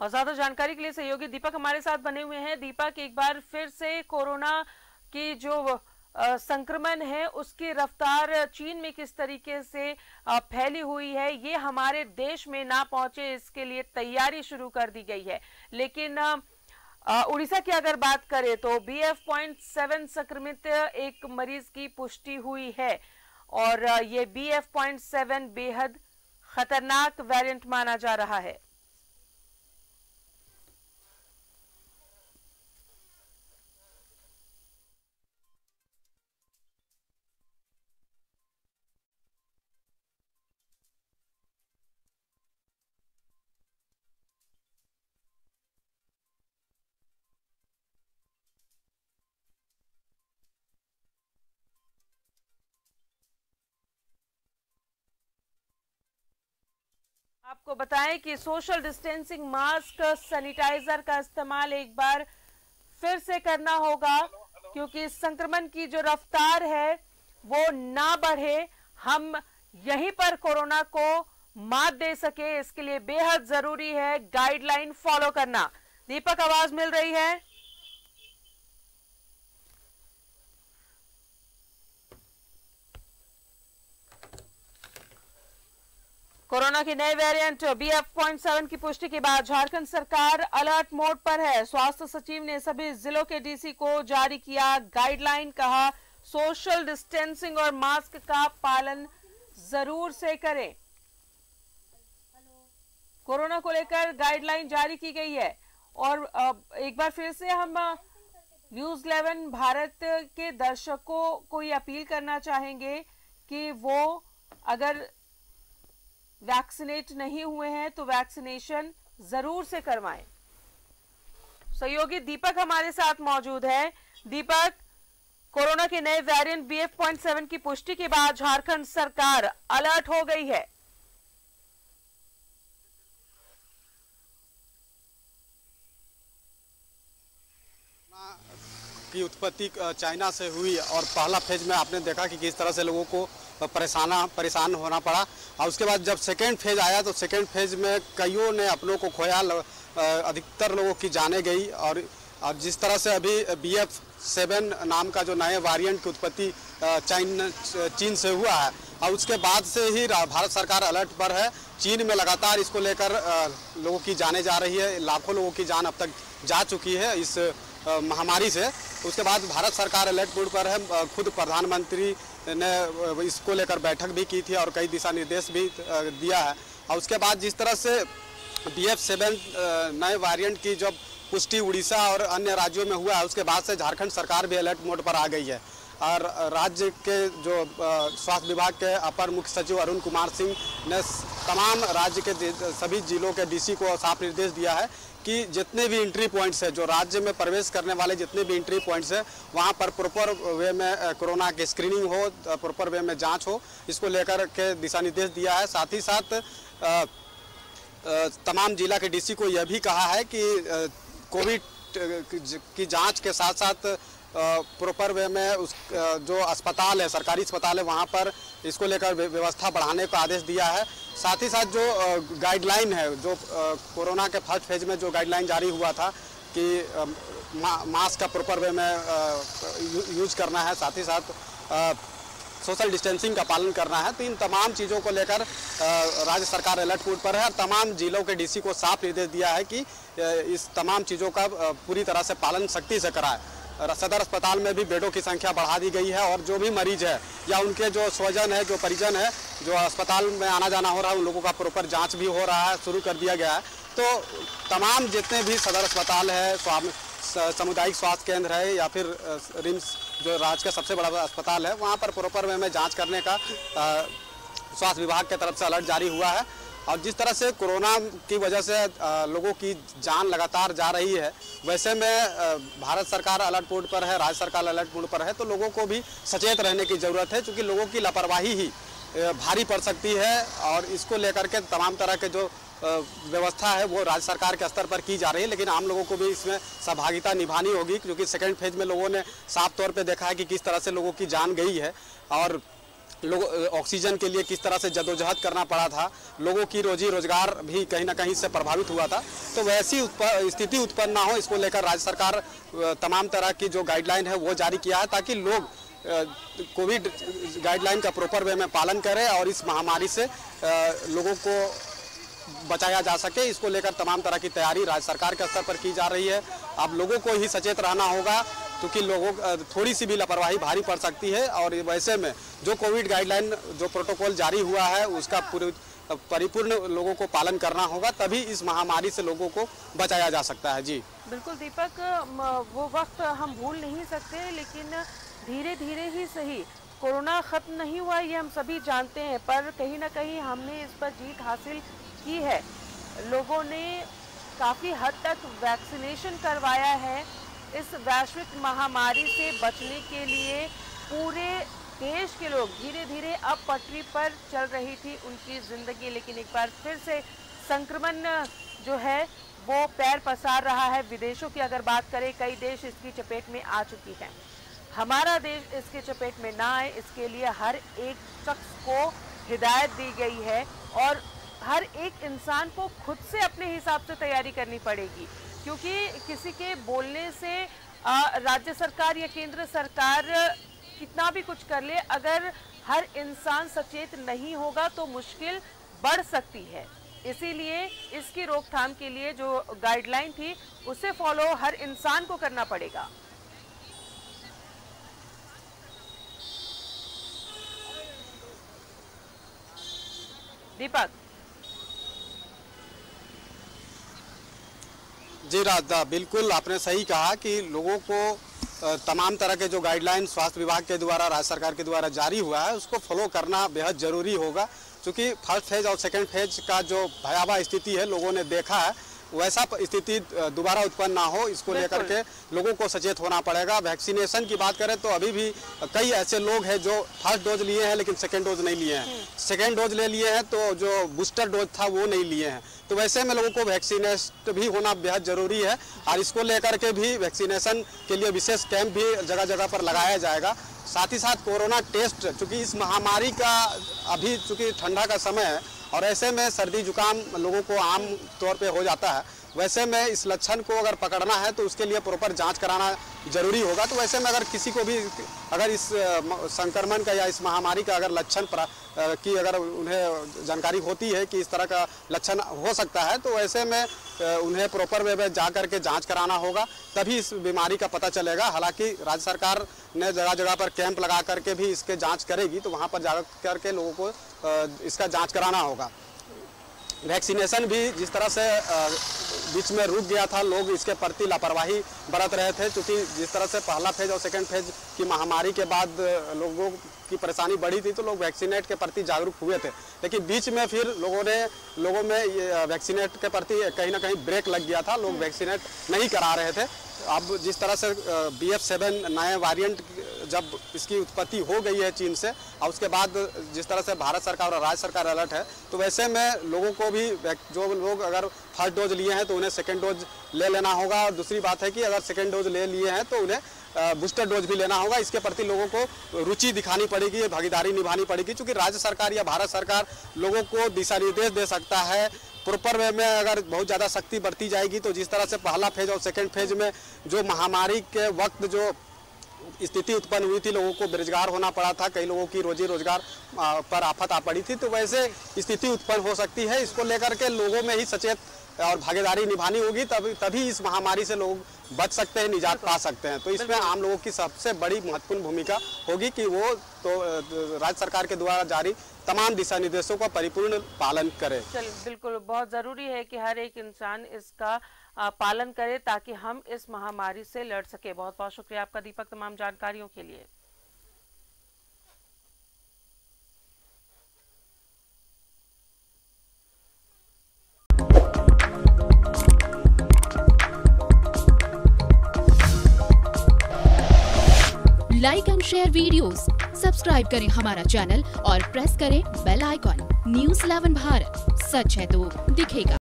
और ज्यादा जानकारी के लिए सहयोगी दीपक हमारे साथ बने हुए हैं। दीपक, एक बार फिर से कोरोना की जो संक्रमण है उसकी रफ्तार चीन में किस तरीके से फैली हुई है, ये हमारे देश में ना पहुंचे इसके लिए तैयारी शुरू कर दी गई है। लेकिन उड़ीसा की अगर बात करें तो BF.7 संक्रमित एक मरीज की पुष्टि हुई है और ये BF.7 बेहद खतरनाक वेरिएंट माना जा रहा है। आपको बताएं कि सोशल डिस्टेंसिंग, मास्क, सैनिटाइजर का इस्तेमाल एक बार फिर से करना होगा क्योंकि संक्रमण की जो रफ्तार है वो ना बढ़े, हम यहीं पर कोरोना को मात दे सके, इसके लिए बेहद जरूरी है गाइडलाइन फॉलो करना। दीपक, आवाज मिल रही है? कोरोना के नए वेरिएंट BF.7 की पुष्टि के बाद झारखंड सरकार अलर्ट मोड पर है। स्वास्थ्य सचिव ने सभी जिलों के DC को जारी किया गाइडलाइन, कहा सोशल डिस्टेंसिंग और मास्क का पालन जरूर से करें। कोरोना को लेकर गाइडलाइन जारी की गई है और एक बार फिर से हम न्यूज़ 11 भारत के दर्शकों को ये अपील करना चाहेंगे कि वो अगर वैक्सीनेट नहीं हुए हैं तो वैक्सीनेशन जरूर से करवाएं। सहयोगी दीपक हमारे साथ मौजूद है। दीपक, कोरोना के नए वेरिएंट BF.7 की पुष्टि के बाद झारखंड सरकार अलर्ट हो गई है। की उत्पत्ति चाइना से हुई और पहला फेज में आपने देखा कि किस तरह से लोगों को परेशान होना पड़ा और उसके बाद जब सेकेंड फेज आया तो सेकेंड फेज में कईयों ने अपनों को खोया, अधिकतर लोगों की जाने गई और जिस तरह से अभी BF.7 नाम का जो नए वेरिएंट की उत्पत्ति चीन से हुआ है और उसके बाद से ही भारत सरकार अलर्ट पर है। चीन में लगातार इसको लेकर लोगों की जाने जा रही है, लाखों लोगों की जान अब तक जा चुकी है इस महामारी से। उसके बाद भारत सरकार अलर्ट मोड पर है। खुद प्रधानमंत्री ने इसको लेकर बैठक भी की थी और कई दिशा निर्देश भी दिया है और उसके बाद जिस तरह से BF.7 नए वेरिएंट की जब पुष्टि उड़ीसा और अन्य राज्यों में हुआ है उसके बाद से झारखंड सरकार भी अलर्ट मोड पर आ गई है और राज्य के जो स्वास्थ्य विभाग के अपर मुख्य सचिव अरुण कुमार सिंह ने तमाम राज्य के सभी जिलों के DC को साफ निर्देश दिया है कि जितने भी एंट्री पॉइंट्स है, जो राज्य में प्रवेश करने वाले जितने भी एंट्री पॉइंट्स है वहाँ पर प्रॉपर वे में कोरोना की स्क्रीनिंग हो, प्रॉपर वे में जांच हो, इसको लेकर के दिशा निर्देश दिया है। साथ ही साथ तमाम जिला के DC को यह भी कहा है कि कोविड की जांच के साथ साथ प्रॉपर वे में उस जो अस्पताल है, सरकारी अस्पताल है, वहाँ पर इसको लेकर व्यवस्था बढ़ाने का आदेश दिया है। साथ ही साथ जो गाइडलाइन है, जो कोरोना के फर्स्ट फेज में जो गाइडलाइन जारी हुआ था कि मास्क का प्रॉपर वे में यूज करना है, साथ ही साथ सोशल डिस्टेंसिंग का पालन करना है, तो इन तमाम चीज़ों को लेकर राज्य सरकार अलर्ट मोड पर है और तमाम जिलों के DC को साफ निर्देश दिया है कि इस तमाम चीज़ों का पूरी तरह से पालन सख्ती से कराए। सदर अस्पताल में भी बेडों की संख्या बढ़ा दी गई है और जो भी मरीज है या उनके जो स्वजन है, जो परिजन है, जो अस्पताल में आना जाना हो रहा है, उन लोगों का प्रॉपर जांच भी हो रहा है, शुरू कर दिया गया है। तो तमाम जितने भी सदर अस्पताल है, सामुदायिक स्वास्थ्य केंद्र है या फिर रिम्स जो राज्य का सबसे बड़ा अस्पताल है, वहाँ पर प्रॉपर वे में जाँच करने का स्वास्थ्य विभाग की तरफ से अलर्ट जारी हुआ है। और जिस तरह से कोरोना की वजह से लोगों की जान लगातार जा रही है, वैसे में भारत सरकार अलर्ट मोड पर है, राज्य सरकार अलर्ट मोड पर है, तो लोगों को भी सचेत रहने की ज़रूरत है क्योंकि लोगों की लापरवाही ही भारी पड़ सकती है और इसको लेकर के तमाम तरह के जो व्यवस्था है वो राज्य सरकार के स्तर पर की जा रही है, लेकिन आम लोगों को भी इसमें सहभागिता निभानी होगी क्योंकि सेकेंड फेज में लोगों ने साफ तौर पे देखा है कि किस तरह से लोगों की जान गई है और ऑक्सीजन के लिए किस तरह से जदोजहद करना पड़ा था, लोगों की रोजी रोजगार भी कहीं ना कहीं से प्रभावित हुआ था। तो वैसी स्थिति उत्पन्न ना हो, इसको लेकर राज्य सरकार तमाम तरह की जो गाइडलाइन है वो जारी किया है, ताकि लोग कोविड गाइडलाइन का प्रॉपर वे में पालन करें और इस महामारी से लोगों को बचाया जा सके। इसको लेकर तमाम तरह की तैयारी राज्य सरकार के स्तर पर की जा रही है। अब लोगों को ही सचेत रहना होगा, क्योंकि लोगों थोड़ी सी भी लापरवाही भारी पड़ सकती है। और वैसे में जो कोविड गाइडलाइन जो प्रोटोकॉल जारी हुआ है उसका परिपूर्ण लोगों को पालन करना होगा, तभी इस महामारी से लोगों को बचाया जा सकता है। जी बिल्कुल दीपक, वो वक्त हम भूल नहीं सकते, लेकिन धीरे धीरे ही सही कोरोना खत्म नहीं हुआ, ये हम सभी जानते हैं, पर कहीं ना कहीं हमने इस पर जीत हासिल की है। लोगों ने काफ़ी हद तक वैक्सीनेशन करवाया है। इस वैश्विक महामारी से बचने के लिए पूरे देश के लोग धीरे धीरे अब पटरी पर चल रही थी उनकी ज़िंदगी, लेकिन एक बार फिर से संक्रमण जो है वो पैर पसार रहा है। विदेशों की अगर बात करें, कई देश इसकी चपेट में आ चुकी हैं। हमारा देश इसके चपेट में ना आए, इसके लिए हर एक शख्स को हिदायत दी गई है और हर एक इंसान को खुद से अपने हिसाब से तैयारी करनी पड़ेगी, क्योंकि किसी के बोलने से राज्य सरकार या केंद्र सरकार कितना भी कुछ कर ले, अगर हर इंसान सचेत नहीं होगा तो मुश्किल बढ़ सकती है। इसीलिए इसकी रोकथाम के लिए जो गाइडलाइन थी उसे फॉलो हर इंसान को करना पड़ेगा। दीपक। जी राधा, बिल्कुल आपने सही कहा कि लोगों को तमाम तरह के जो गाइडलाइन स्वास्थ्य विभाग के द्वारा, राज्य सरकार के द्वारा जारी हुआ है उसको फॉलो करना बेहद ज़रूरी होगा, क्योंकि फर्स्ट फेज और सेकंड फेज का जो भयावह स्थिति है लोगों ने देखा है, वैसा स्थिति दोबारा उत्पन्न ना हो, इसको लेकर के लोगों को सचेत होना पड़ेगा। वैक्सीनेशन की बात करें तो अभी भी कई ऐसे लोग हैं जो फर्स्ट डोज लिए हैं लेकिन सेकेंड डोज नहीं लिए हैं, सेकेंड डोज ले लिए हैं तो जो बूस्टर डोज था वो नहीं लिए हैं। तो वैसे में लोगों को वैक्सीनेट भी होना बेहद ज़रूरी है और इसको लेकर के भी वैक्सीनेशन के लिए विशेष कैंप भी जगह जगह पर लगाया जाएगा। साथ ही साथ कोरोना टेस्ट, चूँकि इस महामारी का अभी चूँकि ठंडा का समय है और ऐसे में सर्दी जुकाम लोगों को आम तौर पे हो जाता है, वैसे में इस लक्षण को अगर पकड़ना है तो उसके लिए प्रॉपर जांच कराना जरूरी होगा। तो वैसे में अगर किसी को भी अगर इस संक्रमण का या इस महामारी का अगर लक्षण की अगर उन्हें जानकारी होती है कि इस तरह का लक्षण हो सकता है, तो वैसे में उन्हें प्रॉपर वे में जा करके जांच कराना होगा, तभी इस बीमारी का पता चलेगा। हालांकि राज्य सरकार ने जगह जगह पर कैंप लगा करके भी इसके जांच करेगी, तो वहाँ पर जा करके लोगों को इसका जांच कराना होगा। वैक्सीनेशन भी जिस तरह से बीच में रुक गया था, लोग इसके प्रति लापरवाही बरत रहे थे, क्योंकि जिस तरह से पहला फेज और सेकंड फेज की महामारी के बाद लोगों की परेशानी बढ़ी थी तो लोग वैक्सीनेट के प्रति जागरूक हुए थे, लेकिन बीच में फिर लोगों में ये वैक्सीनेट के प्रति कहीं ना कहीं ब्रेक लग गया था, लोग वैक्सीनेट नहीं करा रहे थे। अब जिस तरह से BF7 नए वेरिएंट जब इसकी उत्पत्ति हो गई है चीन से, और उसके बाद जिस तरह से भारत सरकार और राज्य सरकार अलर्ट है, तो वैसे में लोगों को भी, जो लोग अगर फर्स्ट डोज लिए हैं तो उन्हें सेकंड डोज ले लेना होगा, और दूसरी बात है कि अगर सेकंड डोज ले लिए हैं तो उन्हें बूस्टर डोज भी लेना होगा। इसके प्रति लोगों को रुचि दिखानी पड़ेगी, भागीदारी निभानी पड़ेगी, क्योंकि राज्य सरकार या भारत सरकार लोगों को दिशा निर्देश दे सकता है। प्रॉपर वे में अगर बहुत ज़्यादा सख्ती बरती जाएगी तो जिस तरह से पहला फेज और सेकंड फेज में जो महामारी के वक्त जो स्थिति उत्पन्न हुई थी, लोगों को बेरोजगार होना पड़ा था, कई लोगों की रोजी रोजगार पर आफत आ पड़ी थी, तो वैसे स्थिति उत्पन्न हो सकती है। इसको लेकर के लोगों में ही सचेत और भागीदारी निभानी होगी, तभी इस महामारी से लोग बच सकते हैं, निजात पा सकते हैं। तो इसमें आम लोगों की सबसे बड़ी महत्वपूर्ण भूमिका होगी कि वो तो राज्य सरकार के द्वारा जारी तमाम दिशा निर्देशों का परिपूर्ण पालन करे। चलिए, बिल्कुल बहुत ज़रूरी है कि हर एक इंसान इसका पालन करे ताकि हम इस महामारी से लड़ सके। बहुत बहुत शुक्रिया आपका दीपक, तमाम जानकारियों के लिए। Like and share videos, subscribe करें हमारा चैनल और प्रेस करें बेल आइकॉन। News 11 भारत, सच है तो दिखेगा।